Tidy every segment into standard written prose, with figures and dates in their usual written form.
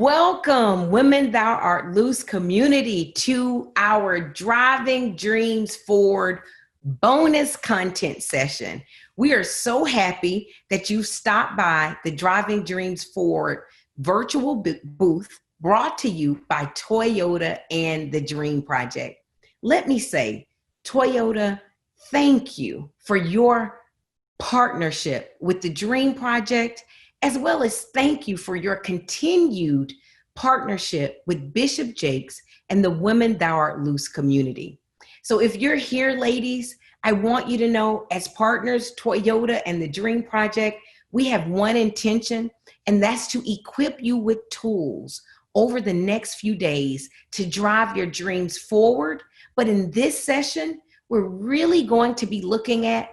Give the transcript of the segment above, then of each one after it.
Welcome, Women Thou Art Loose community, to our Driving Dreams Forward bonus content session. We are so happy that you stopped by the Driving Dreams Forward virtual booth brought to you by Toyota and the Dream Project. Let me say, Toyota, thank you for your partnership with the Dream Project, as well as thank you for your continued partnership with Bishop Jakes and the Women Thou Art Loose community. So if you're here, ladies, I want you to know, as partners, Toyota and the Dream Project, we have one intention, and that's to equip you with tools over the next few days to drive your dreams forward. But in this session, we're really going to be looking at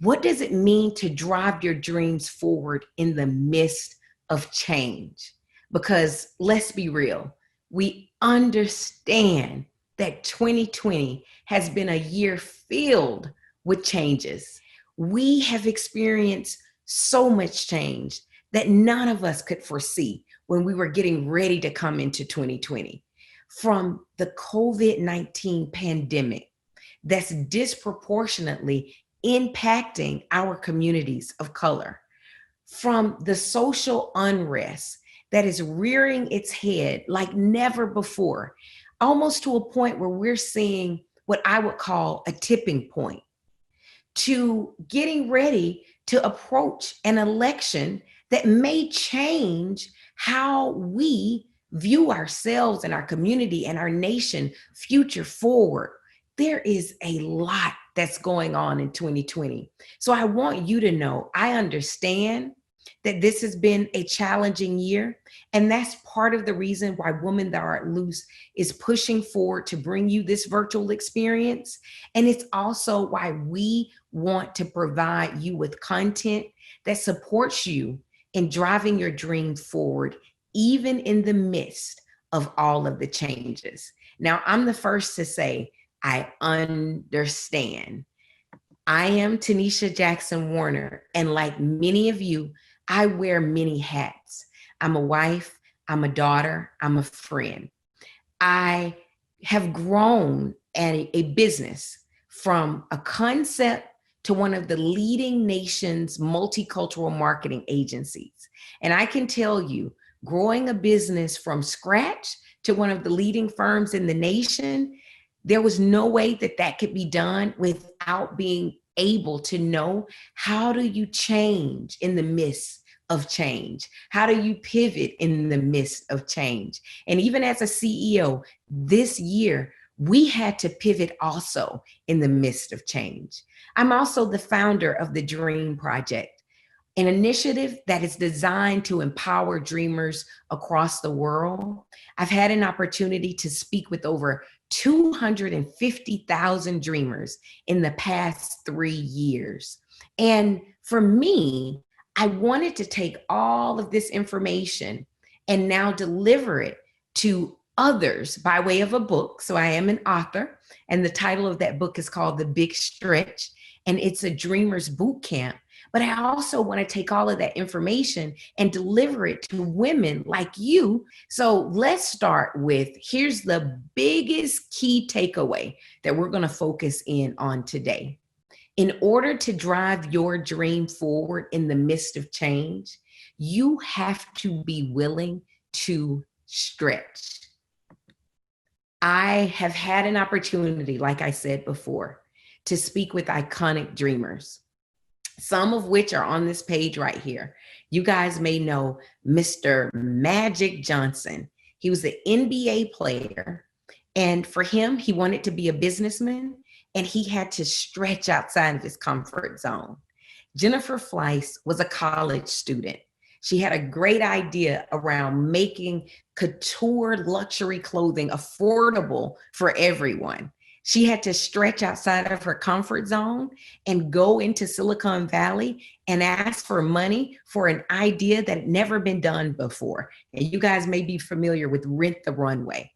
what does it mean to drive your dreams forward in the midst of change? Because let's be real, we understand that 2020 has been a year filled with changes. We have experienced so much change that none of us could foresee when we were getting ready to come into 2020. From the COVID-19 pandemic that's disproportionately impacting our communities of color, from the social unrest that is rearing its head like never before, almost to a point where we're seeing what I would call a tipping point, to getting ready to approach an election that may change how we view ourselves and our community and our nation future forward. There is a lot that's going on in 2020. So I want you to know, I understand that this has been a challenging year, and that's part of the reason why Women Thou Art Loose is pushing forward to bring you this virtual experience. And it's also why we want to provide you with content that supports you in driving your dream forward, even in the midst of all of the changes. Now, I'm the first to say, I understand. I am Tanisha Jackson Warner, and like many of you, I wear many hats. I'm a wife, I'm a daughter, I'm a friend. I have grown a business from a concept to one of the leading nation's multicultural marketing agencies. And I can tell you, growing a business from scratch to one of the leading firms in the nation, there was no way that that could be done without being able to know, how do you change in the midst of change? How do you pivot in the midst of change? And even as a CEO this year, we had to pivot also in the midst of change. I'm also the founder of the Dream Project, an initiative that is designed to empower dreamers across the world. I've had an opportunity to speak with over 250,000 dreamers in the past 3 years. And for me, I wanted to take all of this information and now deliver it to others by way of a book. So I am an author, and the title of that book is called The Big Stretch, and it's a dreamer's boot camp. But I also want to take all of that information and deliver it to women like you. So let's start with, here's the biggest key takeaway that we're going to focus in on today. In order to drive your dream forward in the midst of change, you have to be willing to stretch. I have had an opportunity, like I said before, to speak with iconic dreamers, some of which are on this page right here. You guys may know Mr. Magic Johnson. He was an NBA player, and for him, he wanted to be a businessman, and he had to stretch outside of his comfort zone. Jennifer Fleiss was a college student. She had a great idea around making couture luxury clothing affordable for everyone. She had to stretch outside of her comfort zone and go into Silicon Valley and ask for money for an idea that had never been done before. And you guys may be familiar with Rent the Runway.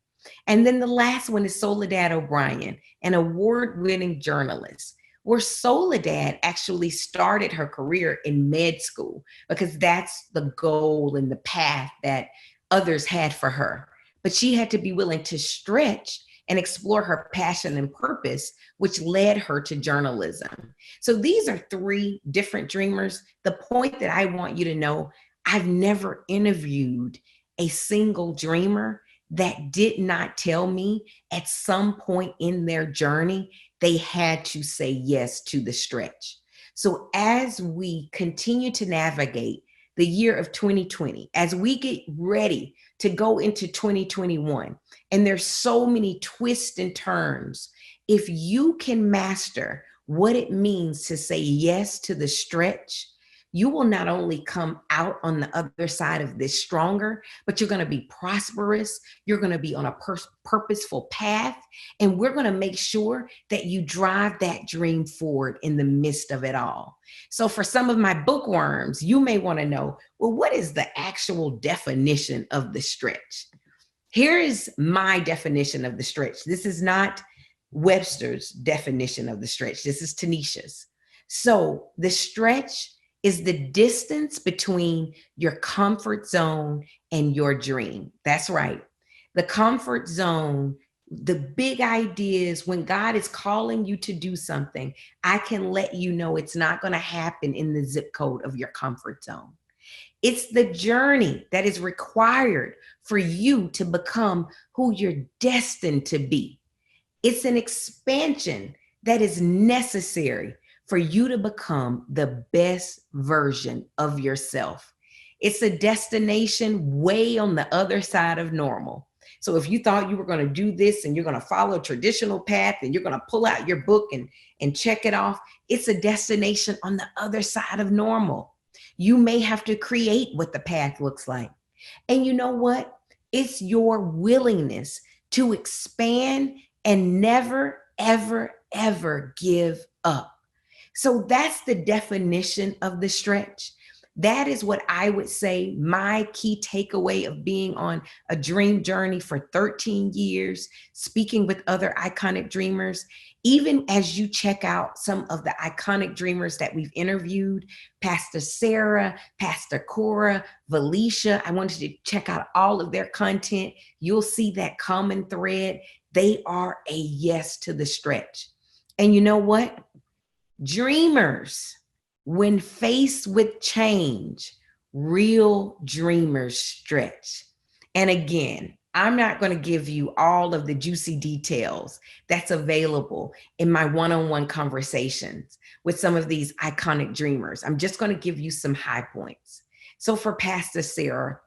And then the last one is Soledad O'Brien, an award-winning journalist, where Soledad actually started her career in med school, because that's the goal and the path that others had for her, but she had to be willing to stretch and explore her passion and purpose, which led her to journalism. So these are three different dreamers. The point that I want you to know, I've never interviewed a single dreamer that did not tell me at some point in their journey, they had to say yes to the stretch. So as we continue to navigate the year of 2020, as we get ready to go into 2021, and there's so many twists and turns, if you can master what it means to say yes to the stretch, you will not only come out on the other side of this stronger, but you're going to be prosperous. You're going to be on a purposeful path. And we're going to make sure that you drive that dream forward in the midst of it all. So for some of my bookworms, you may want to know, well, what is the actual definition of the stretch? Here is my definition of the stretch. This is not Webster's definition of the stretch. This is Tanisha's. So the stretch is the distance between your comfort zone and your dream. That's right. The comfort zone, the big ideas, when God is calling you to do something, I can let you know it's not going to happen in the zip code of your comfort zone. It's the journey that is required for you to become who you're destined to be. It's an expansion that is necessary for you to become the best version of yourself. It's a destination way on the other side of normal. So if you thought you were going to do this and you're going to follow a traditional path and you're going to pull out your book and check it off, it's a destination on the other side of normal. You may have to create what the path looks like. And you know what? It's your willingness to expand and never, ever, ever give up. So that's the definition of the stretch. That is what I would say my key takeaway of being on a dream journey for 13 years, speaking with other iconic dreamers. Even as you check out some of the iconic dreamers that we've interviewed, Pastor Sarah, Pastor Cora, Valisha, I want you to check out all of their content. You'll see that common thread. They are a yes to the stretch. And you know what? Dreamers, when faced with change, real dreamers stretch. And again, I'm not going to give you all of the juicy details that's available in my one-on-one conversations with some of these iconic dreamers. I'm just going to give you some high points. So for Pastor Sarah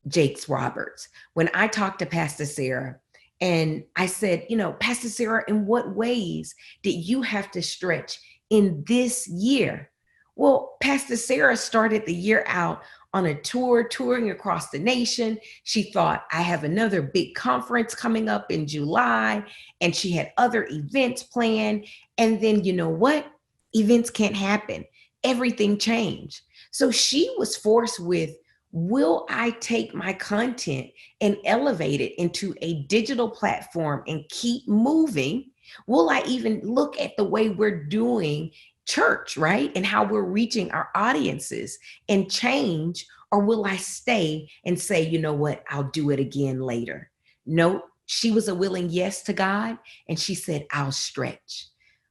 Jakes Roberts, when I talked to Pastor Sarah and I said, Pastor Sarah, in what ways did you have to stretch in this year? Well, Pastor Sarah started the year out on a tour, touring across the nation. She thought, I have another big conference coming up in July, and she had other events planned. And then, you know what? Events can't happen. Everything changed. So she was forced with, will I take my content and elevate it into a digital platform and keep moving? Will I even look at the way we're doing church, right? And how we're reaching our audiences and change? Or will I stay and say, you know what, I'll do it again later? No, she was a willing yes to God. And she said, I'll stretch.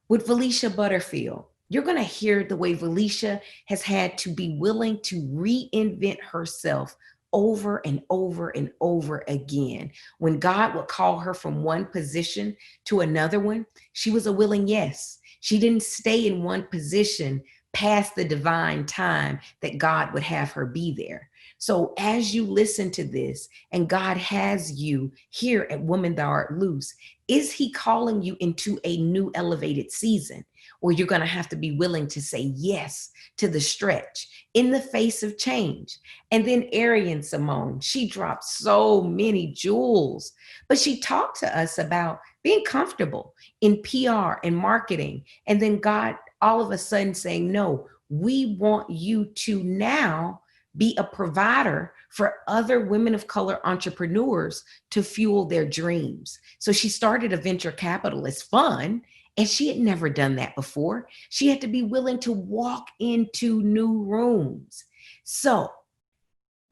With Valisha Butterfield, you're going to hear the way Valisha has had to be willing to reinvent herself over and over and over again. When God would call her from one position to another one, she was a willing yes. She didn't stay in one position past the divine time that God would have her be there. So as you listen to this and God has you here at Woman Thou Art Loose, is he calling you into a new elevated season? Or you're going to have to be willing to say yes to the stretch in the face of change. And then Arian Simone, she dropped so many jewels, but she talked to us about being comfortable in PR and marketing. And then God all of a sudden saying, no, we want you to now be a provider for other women of color entrepreneurs to fuel their dreams. So she started a venture capitalist fund, and she had never done that before. She had to be willing to walk into new rooms. So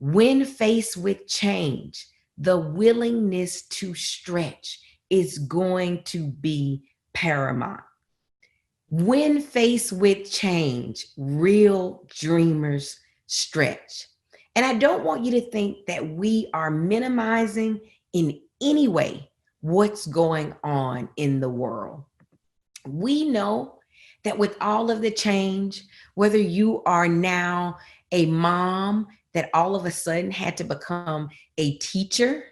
When faced with change, the willingness to stretch is going to be paramount. When faced with change, real dreamers stretch. And I don't want you to think that we are minimizing in any way what's going on in the world. We know that with all of the change, whether you are now a mom that all of a sudden had to become a teacher,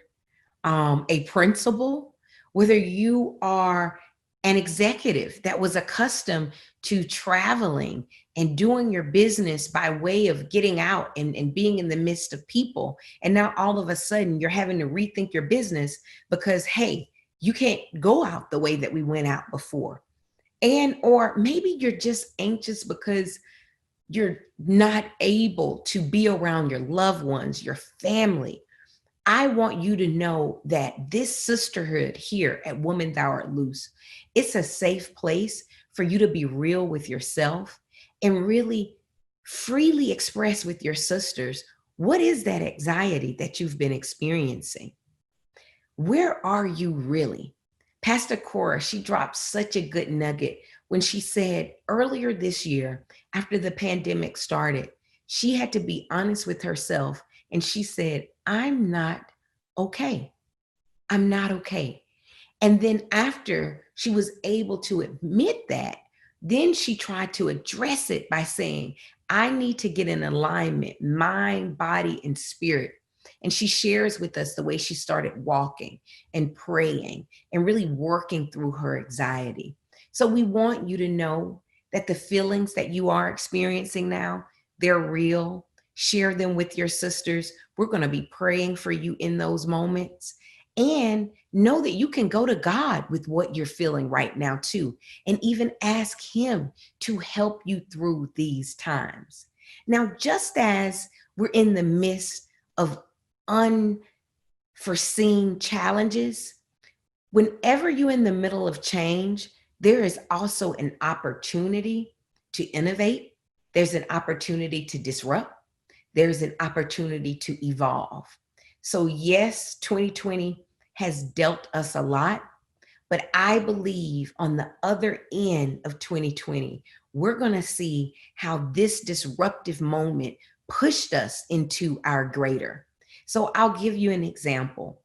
a principal, whether you are an executive that was accustomed to traveling and doing your business by way of getting out and being in the midst of people. And now all of a sudden you're having to rethink your business because, hey, you can't go out the way that we went out before. And, or maybe you're just anxious because you're not able to be around your loved ones, your family. I want you to know that this sisterhood here at Woman Thou Art Loose, it's a safe place for you to be real with yourself and really freely express with your sisters, what is that anxiety that you've been experiencing? Where are you really? Pastor Cora, she dropped such a good nugget when she said earlier this year, after the pandemic started, she had to be honest with herself. And she said, I'm not okay. I'm not okay. And then after she was able to admit that, then she tried to address it by saying, I need to get in alignment, mind, body, and spirit. And she shares with us the way she started walking and praying and really working through her anxiety. So we want you to know that the feelings that you are experiencing now, they're real. Share them with your sisters. We're going to be praying for you in those moments. And know that you can go to God with what you're feeling right now too, and even ask him to help you through these times. Now, just as we're in the midst of unforeseen challenges, whenever you're in the middle of change, there is also an opportunity to innovate. There's an opportunity to disrupt. There's an opportunity to evolve. So yes, 2020 has dealt us a lot, but I believe on the other end of 2020, we're going to see how this disruptive moment pushed us into our greater. So I'll give you an example.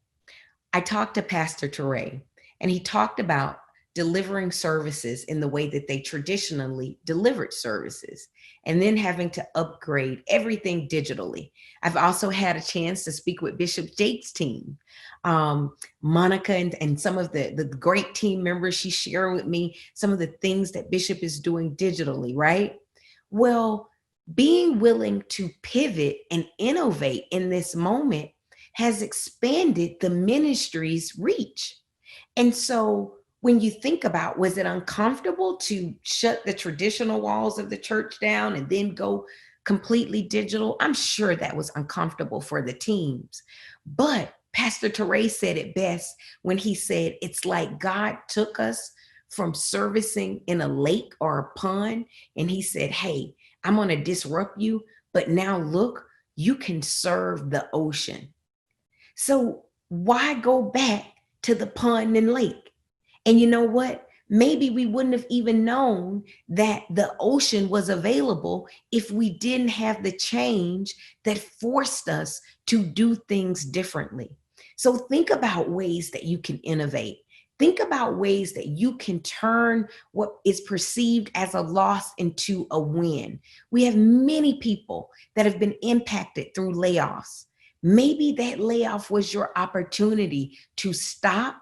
I talked to Pastor Teray, and he talked about delivering services in the way that they traditionally delivered services, and then having to upgrade everything digitally. I've also had a chance to speak with Bishop Jake's team, Monica and some of the great team members. She shared with me some of the things that Bishop is doing digitally, right? Well, being willing to pivot and innovate in this moment has expanded the ministry's reach. And so when you think about, was it uncomfortable to shut the traditional walls of the church down and then go completely digital? I'm sure that was uncomfortable for the teams. But Pastor Teray said it best when he said, it's like God took us from servicing in a lake or a pond, and he said, hey, I'm going to disrupt you, but now look, you can serve the ocean. So why go back to the pond and lake? And you know what? Maybe we wouldn't have even known that the ocean was available if we didn't have the change that forced us to do things differently. So think about ways that you can innovate. Think about ways that you can turn what is perceived as a loss into a win. We have many people that have been impacted through layoffs. Maybe that layoff was your opportunity to stop,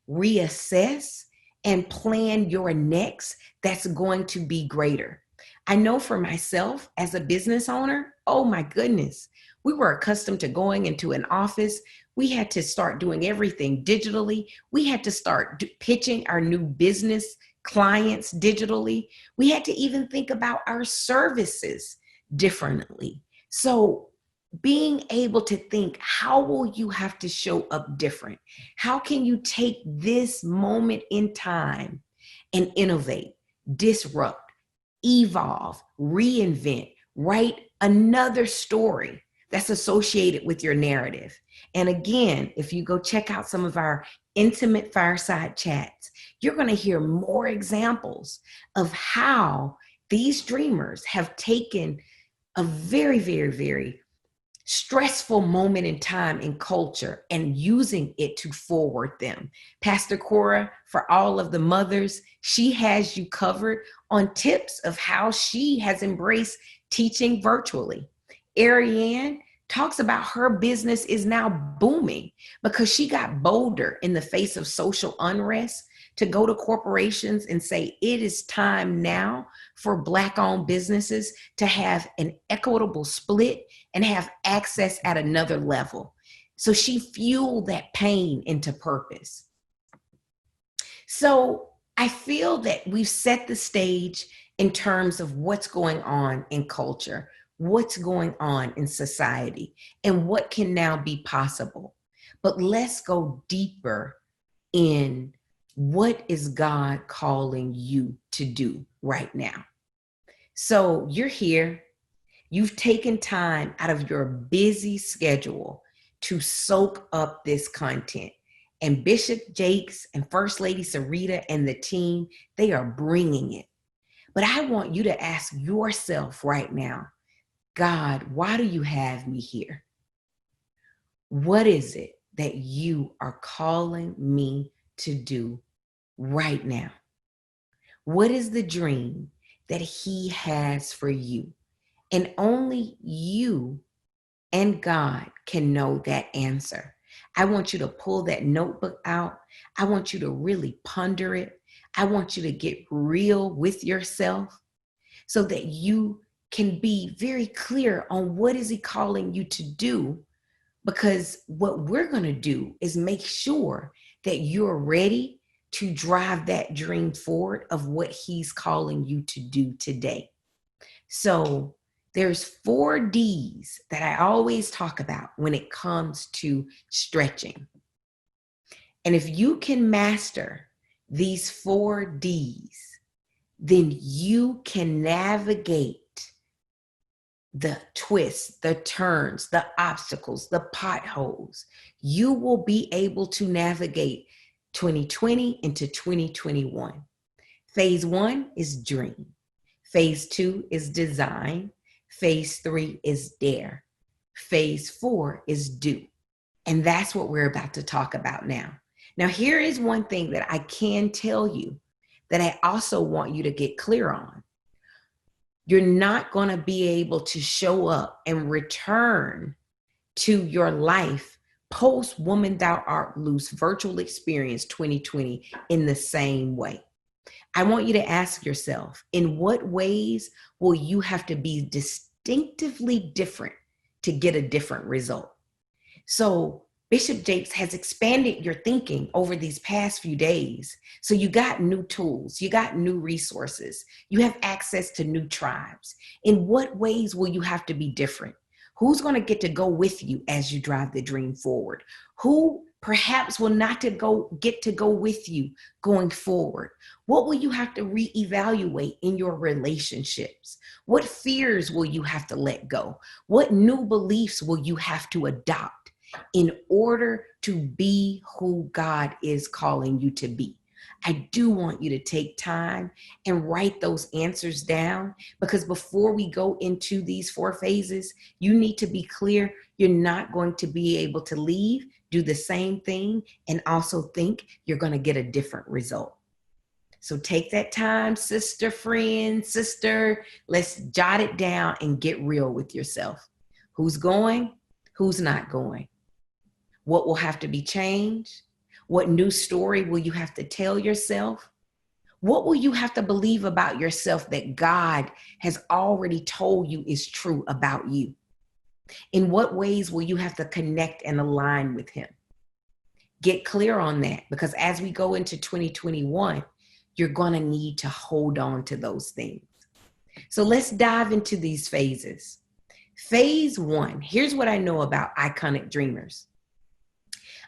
reassess, and plan your next that's going to be greater. I know for myself as a business owner, oh my goodness, we were accustomed to going into an office. We had to start doing everything digitally. We had to start pitching our new business clients digitally. We had to even think about our services differently. So being able to think, how will you have to show up different? How can you take this moment in time and innovate, disrupt, evolve, reinvent, write another story? that's associated with your narrative. And again, if you go check out some of our intimate fireside chats, you're going to hear more examples of how these dreamers have taken a very, very, very stressful moment in time in culture and using it to forward them. Pastor Cora, for all of the mothers, she has you covered on tips of how she has embraced teaching virtually. Ariane talks about her business is now booming because she got bolder in the face of social unrest to go to corporations and say, it is time now for Black-owned businesses to have an equitable split and have access at another level. So she fueled that pain into purpose. So I feel that we've set the stage in terms of what's going on in culture, what's going on in society, and what can now be possible. But let's go deeper in what is God calling you to do right now. So you're here. You've taken time out of your busy schedule to soak up this content. And Bishop Jakes and First Lady Sarita and the team, they are bringing it. But I want you to ask yourself right now, God, why do you have me here? What is it that you are calling me to do right now? What is the dream that He has for you? And only you and God can know that answer. I want you to pull that notebook out. I want you to really ponder it. I want you to get real with yourself so that you can be very clear on what is He calling you to do. Because what we're going to do is make sure that you're ready to drive that dream forward of what He's calling you to do today. So there's 4 D's that I always talk about when it comes to stretching. And if you can master these 4 D's, then you can navigate the twists, the turns, the obstacles, the potholes. You will be able to navigate 2020 into 2021. Phase 1 is dream. Phase 2 is design. Phase 3 is dare. Phase 4 is do. And that's what we're about to talk about now. Now, here is one thing that I can tell you that I also want you to get clear on. You're not going to be able to show up and return to your life post Woman Thou Art Loose Virtual Experience 2020 in the same way. I want you to ask yourself, in what ways will you have to be distinctively different to get a different result? So Bishop Jakes has expanded your thinking over these past few days. So you got new tools, you got new resources, you have access to new tribes. In what ways will you have to be different? Who's going to get to go with you as you drive the dream forward? Who perhaps will not get to go with you going forward? What will you have to reevaluate in your relationships? What fears will you have to let go? What new beliefs will you have to adopt in order to be who God is calling you to be? I do want you to take time and write those answers down, because before we go into these 4 phases, you need to be clear. You're not going to be able to leave, do the same thing, and also think you're going to get a different result. So take that time, sister, friend, sister. Let's jot it down and get real with yourself. Who's going? Who's not going? What will have to be changed? What new story will you have to tell yourself? What will you have to believe about yourself that God has already told you is true about you? In what ways will you have to connect and align with Him? Get clear on that, because as we go into 2021, you're going to need to hold on to those things. So let's dive into these phases. Phase 1, here's what I know about iconic dreamers.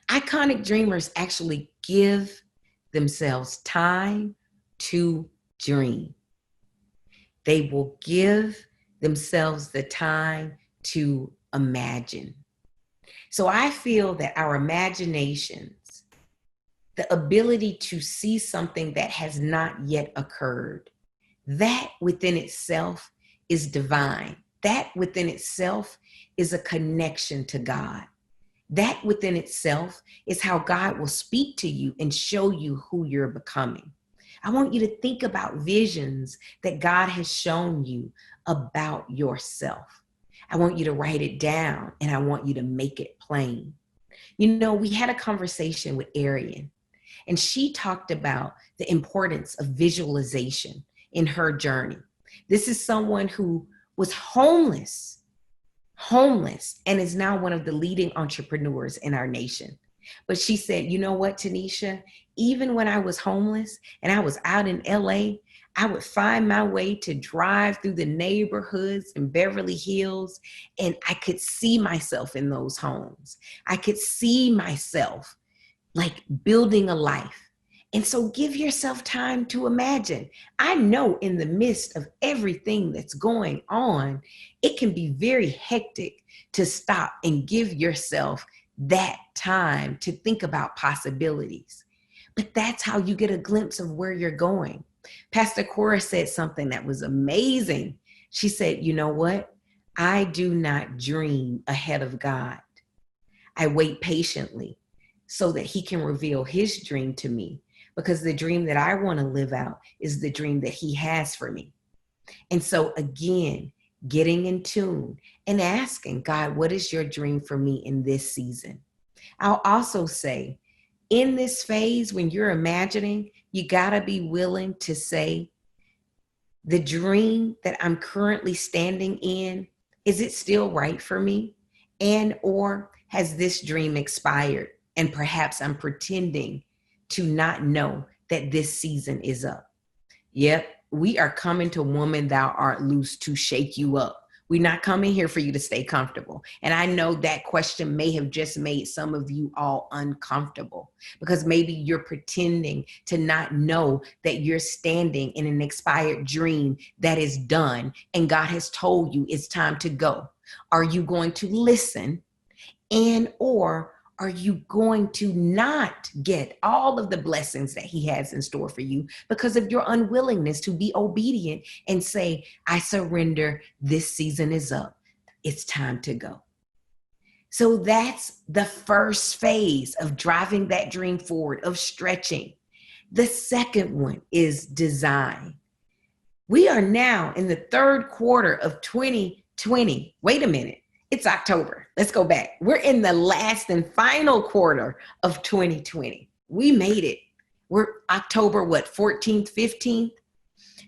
Iconic dreamers actually give themselves time to dream. They will give themselves the time to imagine. So I feel that our imaginations, the ability to see something that has not yet occurred, that within itself is divine. That within itself is a connection to God. That within itself is how God will speak to you and show you who you're becoming. I want you to think about visions that God has shown you about yourself. I want you to write it down and I want you to make it plain. You know, we had a conversation with Arian, and she talked about the importance of visualization in her journey. This is someone who was homeless, and is now one of the leading entrepreneurs in our nation. But she said, you know what, Tanisha, even when I was homeless and I was out in LA, I would find my way to drive through the neighborhoods in Beverly Hills, and I could see myself in those homes. I could see myself like building a life. And so give yourself time to imagine. I know in the midst of everything that's going on, it can be very hectic to stop and give yourself that time to think about possibilities. But that's how you get a glimpse of where you're going. Pastor Cora said something that was amazing. She said, you know what? I do not dream ahead of God. I wait patiently so that he can reveal his dream to me, because the dream that I want to live out is the dream that he has for me. And so again, getting in tune and asking God, what is your dream for me in this season? I'll also say, in this phase, when you're imagining, you got to be willing to say, the dream that I'm currently standing in, is it still right for me? And or has this dream expired? And perhaps I'm pretending to not know that this season is up. Yep, we are coming to Woman Thou Art Loose to shake you up. We're not coming here for you to stay comfortable. And I know that question may have just made some of you all uncomfortable, because maybe you're pretending to not know that you're standing in an expired dream that is done and God has told you it's time to go. Are you going to listen, and or are you going to not get all of the blessings that he has in store for you because of your unwillingness to be obedient and say, I surrender, this season is up, it's time to go? So that's the first phase of driving that dream forward, of stretching. The second one is design. We are now in the third quarter of 2020. Wait a minute. It's October. Let's go back. We're in the last and final quarter of 2020. We made it. We're October, 14th, 15th?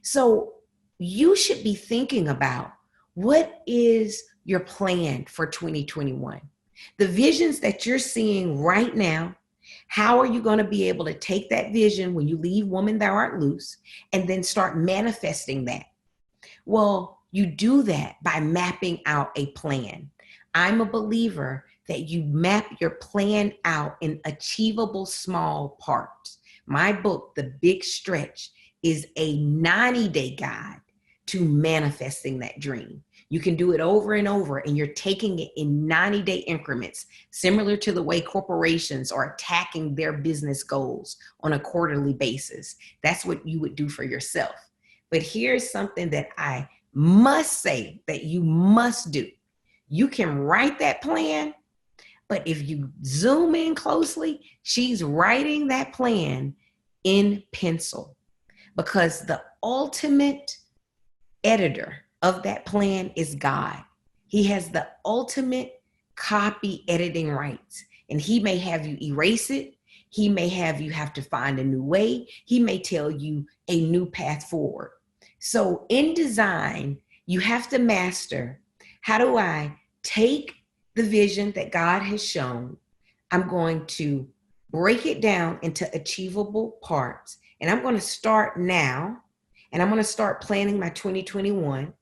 So you should be thinking about, what is your plan for 2021? The visions that you're seeing right now, how are you going to be able to take that vision when you leave Woman Thou Art Loose and then start manifesting that? Well, you do that by mapping out a plan. I'm a believer that you map your plan out in achievable small parts. My book, The Big Stretch, is a 90-day guide to manifesting that dream. You can do it over and over, and you're taking it in 90-day increments, similar to the way corporations are attacking their business goals on a quarterly basis. That's what you would do for yourself. But here's something that I must say that you must do. You can write that plan, but if you zoom in closely, she's writing that plan in pencil, because the ultimate editor of that plan is God. He has the ultimate copy editing rights, and he may have you erase it. He may have you have to find a new way. He may tell you a new path forward. So in design, you have to master, how do I take the vision that God has shown? I'm going to break it down into achievable parts. And I'm going to start now. And I'm going to start planning my 2021.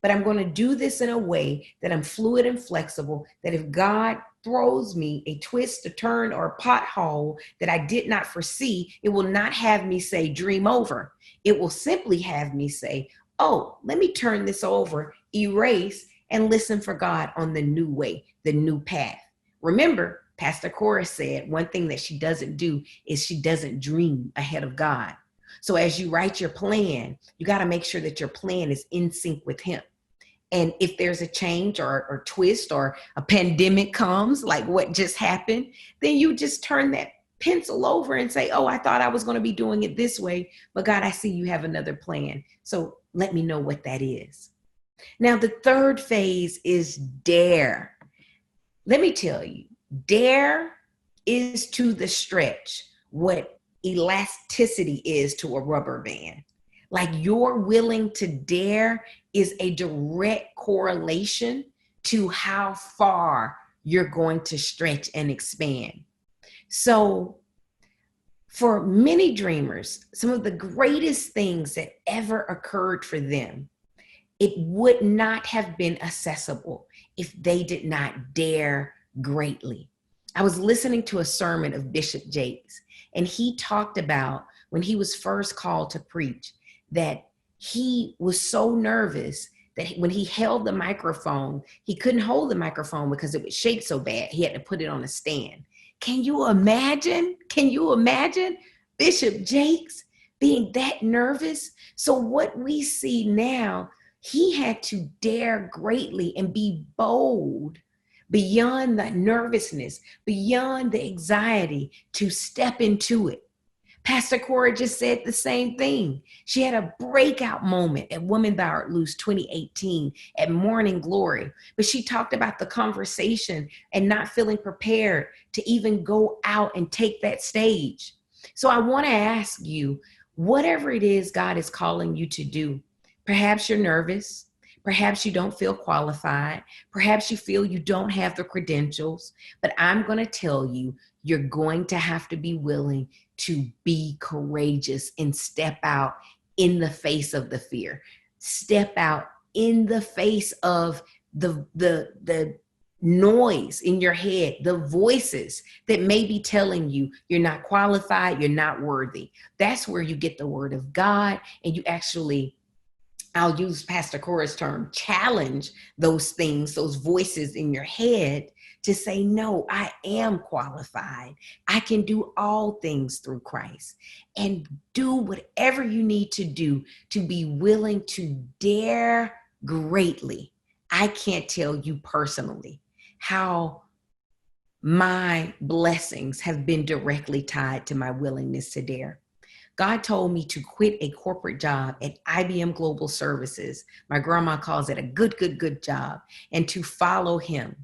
But I'm going to do this in a way that I'm fluid and flexible, that if God throws me a twist, a turn, or a pothole that I did not foresee, it will not have me say, dream over. It will simply have me say, oh, let me turn this over, erase, and listen for God on the new way, the new path. Remember, Pastor Cora said one thing that she doesn't do is she doesn't dream ahead of God. So as you write your plan, you got to make sure that your plan is in sync with him. And if there's a change or twist or a pandemic comes, like what just happened, then you just turn that pencil over and say, oh, I thought I was going to be doing it this way, but God, I see you have another plan. So let me know what that is. Now, the third phase is dare. Let me tell you, dare is to the stretch what elasticity is to a rubber band. Like you're willing to dare is a direct correlation to how far you're going to stretch and expand. So for many dreamers, some of the greatest things that ever occurred for them, it would not have been accessible if they did not dare greatly. I was listening to a sermon of Bishop Jakes, and he talked about when he was first called to preach, that he was so nervous that when he held the microphone, he couldn't hold the microphone because it would shake so bad. He had to put it on a stand. Can you imagine? Can you imagine Bishop Jakes being that nervous? So what we see now, he had to dare greatly and be bold beyond the nervousness, beyond the anxiety to step into it. Pastor Cora just said the same thing. She had a breakout moment at Women Thou Art Loose 2018 at Morning Glory, but she talked about the conversation and not feeling prepared to even go out and take that stage. So I want to ask you, whatever it is God is calling you to do, perhaps you're nervous, perhaps you don't feel qualified, perhaps you feel you don't have the credentials, but I'm going to tell you, you're going to have to be willing to be courageous and step out in the face of the fear. Step out in the face of the noise in your head, the voices that may be telling you you're not qualified, you're not worthy. That's where you get the word of God and you actually, I'll use Pastor Cora's term, challenge those things, those voices in your head to say, no, I am qualified. I can do all things through Christ, and do whatever you need to do to be willing to dare greatly. I can't tell you personally how my blessings have been directly tied to my willingness to dare. God told me to quit a corporate job at IBM Global Services. My grandma calls it a good job, and to follow him.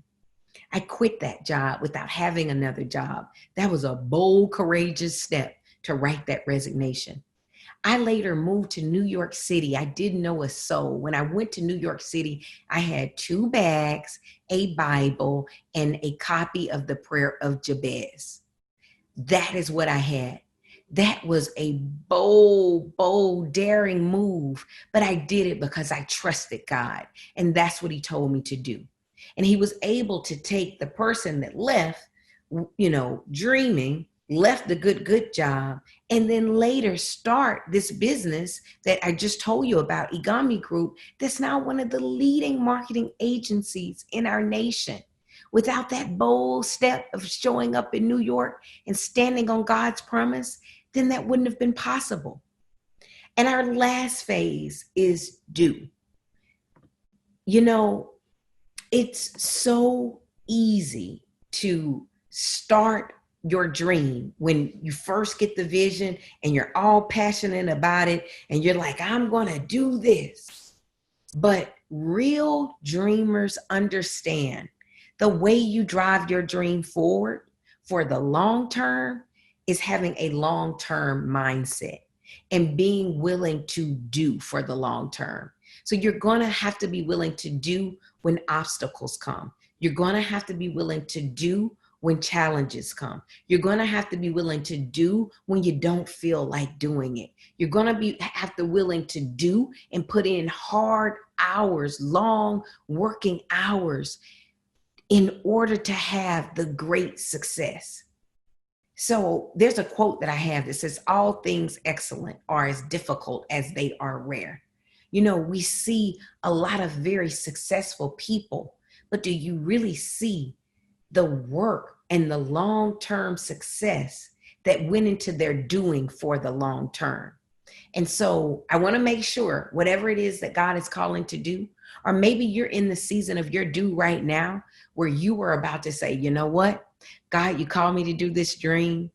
I quit that job without having another job. That was a bold, courageous step to write that resignation. I later moved to New York City. I didn't know a soul. When I went to New York City, I had 2 bags, a Bible, and a copy of the Prayer of Jabez. That is what I had. That was a bold, daring move, but I did it because I trusted God, and that's what he told me to do. And he was able to take the person that left, dreaming, left the good job, and then later start this business that I just told you about, Igami Group, that's now one of the leading marketing agencies in our nation. Without that bold step of showing up in New York and standing on God's promise, then that wouldn't have been possible. And our last phase is do. It's so easy to start your dream when you first get the vision and you're all passionate about it and you're like, I'm going to do this. But real dreamers understand the way you drive your dream forward for the long term is having a long-term mindset and being willing to do for the long term. So you're going to have to be willing to do when obstacles come. You're going to have to be willing to do when challenges come. You're going to have to be willing to do when you don't feel like doing it. You're going to have to willing to do and put in hard hours, long working hours in order to have the great success. So there's a quote that I have that says, all things excellent are as difficult as they are rare. You know, we see a lot of very successful people, but do you really see the work and the long-term success that went into their doing for the long term? And so I want to make sure whatever it is that God is calling to do, or maybe you're in the season of your do right now where you are about to say, you know what, God, you called me to do this dream.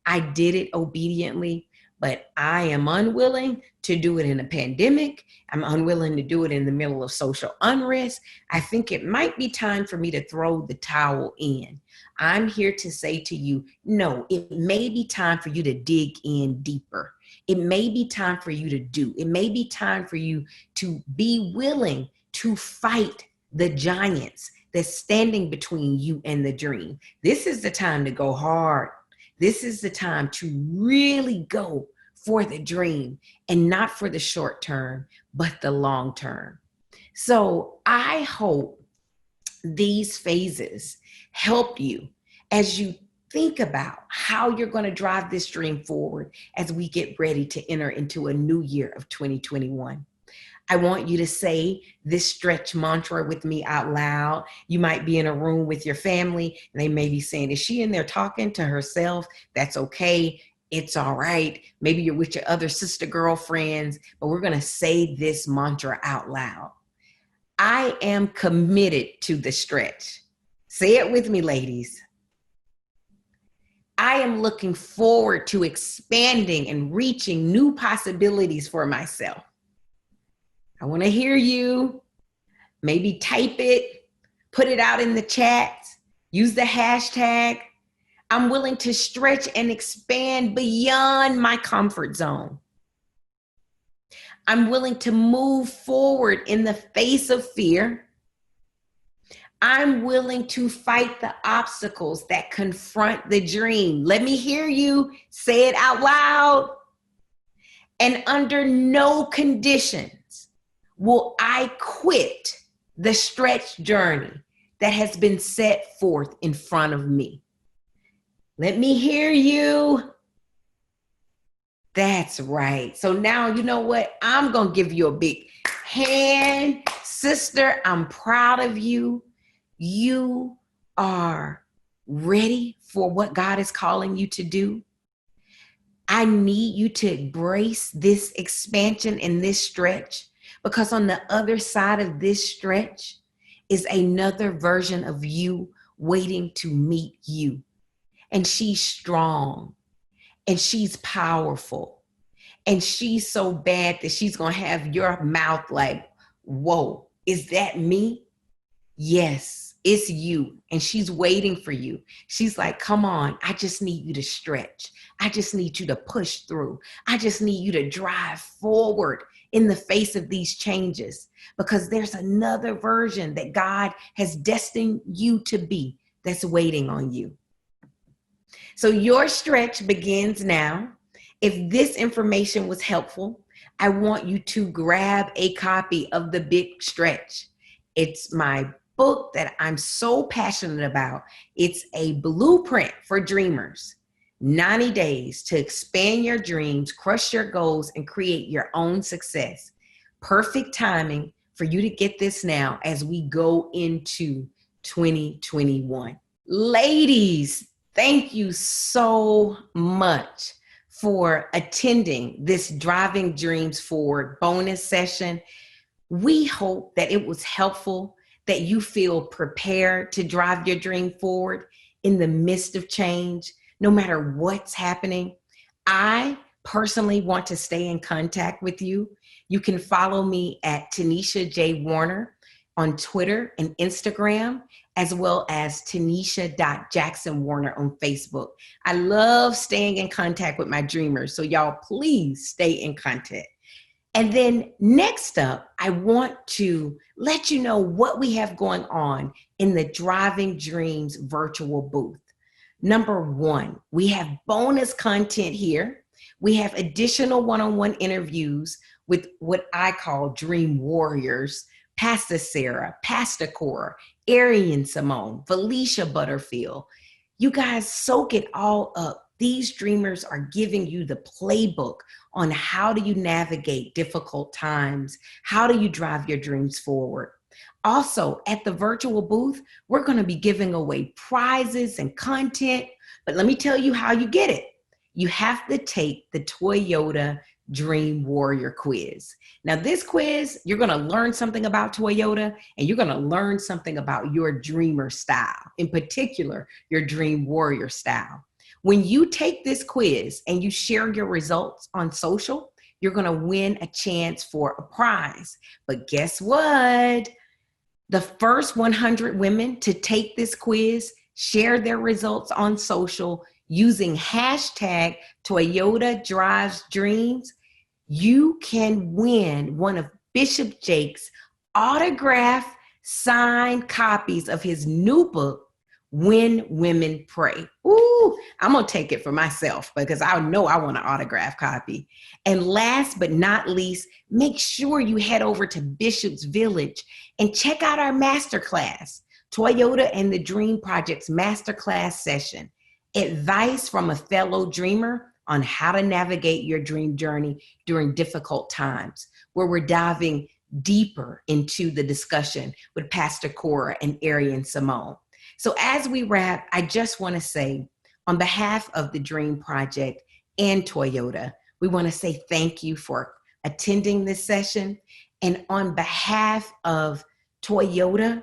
I did it obediently, but I am unwilling to do it in a pandemic. I'm unwilling to do it in the middle of social unrest. I think it might be time for me to throw the towel in. I'm here to say to you, no, it may be time for you to dig in deeper. It may be time for you to do. It may be time for you to be willing to fight the giants that's standing between you and the dream. This is the time to go hard. This is the time to really go for the dream, and not for the short term, but the long term. So I hope these phases help you as you think about how you're going to drive this dream forward as we get ready to enter into a new year of 2021. I want you to say this stretch mantra with me out loud. You might be in a room with your family and they may be saying, is she in there talking to herself? That's okay. It's all right. Maybe you're with your other sister girlfriends, but we're going to say this mantra out loud. I am committed to the stretch. Say it with me, ladies. I am looking forward to expanding and reaching new possibilities for myself. I want to hear you. Maybe type it, put it out in the chat, use the hashtag. I'm willing to stretch and expand beyond my comfort zone. I'm willing to move forward in the face of fear. I'm willing to fight the obstacles that confront the dream. Let me hear you say it out loud. And under no conditions will I quit the stretch journey that has been set forth in front of me. Let me hear you. That's right. So now, you know what? I'm going to give you a big hand. Sister, I'm proud of you. You are ready for what God is calling you to do. I need you to embrace this expansion and this stretch, because on the other side of this stretch is another version of you waiting to meet you. And she's strong and she's powerful and she's so bad that she's going to have your mouth like, whoa, is that me? Yes, it's you. And she's waiting for you. She's like, come on, I just need you to stretch. I just need you to push through. I just need you to drive forward in the face of these changes, because there's another version that God has destined you to be that's waiting on you. So your stretch begins now. If this information was helpful, I want you to grab a copy of The Big Stretch. It's my book that I'm so passionate about. It's a blueprint for dreamers. 90 days to expand your dreams, crush your goals, and create your own success. Perfect timing for you to get this now as we go into 2021. Ladies, thank you so much for attending this Driving Dreams Forward bonus session. We hope that it was helpful, that you feel prepared to drive your dream forward in the midst of change, no matter what's happening. I personally want to stay in contact with you. You can follow me at Tanisha J. Warner on Twitter and Instagram, as well as Tanisha.JacksonWarner on Facebook. I love staying in contact with my dreamers, so y'all please stay in contact. And then next up, I want to let you know what we have going on in the Driving Dreams virtual booth. Number one, we have bonus content here. We have additional one-on-one interviews with what I call dream warriors: Pastor Sarah, Pastor Cora, Arian Simone, Felicia Butterfield. You guys soak it all up These dreamers are giving you the playbook on how do you navigate difficult times? How do you drive your dreams forward? Also, at the virtual booth, we're going to be giving away prizes and content, but let me tell you how you get it. You have to take the Toyota Dream Warrior quiz. Now, this quiz, you're going to learn something about Toyota, and you're going to learn something about your dreamer style, in particular, your Dream Warrior style. When you take this quiz and you share your results on social, you're going to win a chance for a prize. But guess what? The first 100 women to take this quiz, share their results on social using hashtag Toyota Drives Dreams, you can win one of Bishop Jakes' autographed signed copies of his new book, When Women Pray. Ooh, I'm going to take it for myself because I know I want an autographed copy. And last but not least, make sure you head over to Bishop's Village and check out our masterclass, Toyota and the Dream Project's masterclass session. Advice from a fellow dreamer on how to navigate your dream journey during difficult times, where we're diving deeper into the discussion with Pastor Cora and Arian Simone. So as we wrap, I just want to say, on behalf of the Dream Project and Toyota, we want to say thank you for attending this session. And on behalf of Toyota,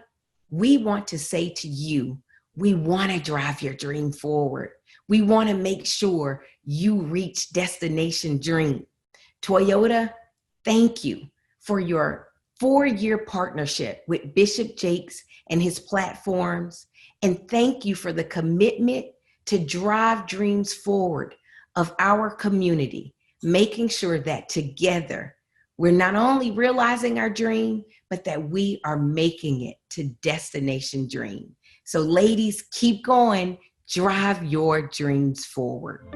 we want to say to you, we want to drive your dream forward. We want to make sure you reach Destination Dream. Toyota, thank you for your 4-year partnership with Bishop Jakes and his platforms. And thank you for the commitment to drive dreams forward of our community, making sure that together we're not only realizing our dream, but that we are making it to Destination Dream. So ladies, keep going, drive your dreams forward.